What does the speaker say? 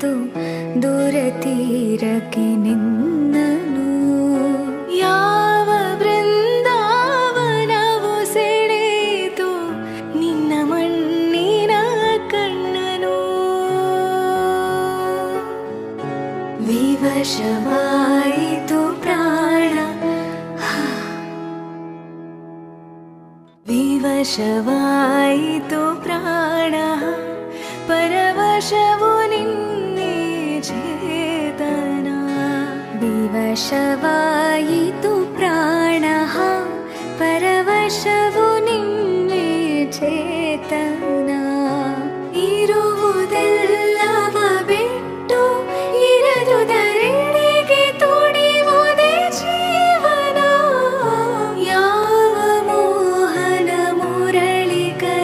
ಸೆಳೆಯಿತು ದೂರ ತೀರಕ್ಕೆ ನಿನ್ನನು. ಯಾವ ಬೃಂದಾವನವು ಸೆಳೆಯಿತು ನಿನ್ನ ಮಣ್ಣಿನ ಕಣ್ಣನು. ವಿವಶವಾಯಿತು ಪ್ರಾಣ, ವಿವಶವಾಯಿತು ಪ್ರಾಣ, ಪರವಶವು ನಿನ್ನೆ ಚೇತನ. ವಿವಶವಾಯಿತು ಪ್ರಾಣ, ಪರವಶವು ನಿನ್ನೆ ಚೇತನ. ಇರುವುದು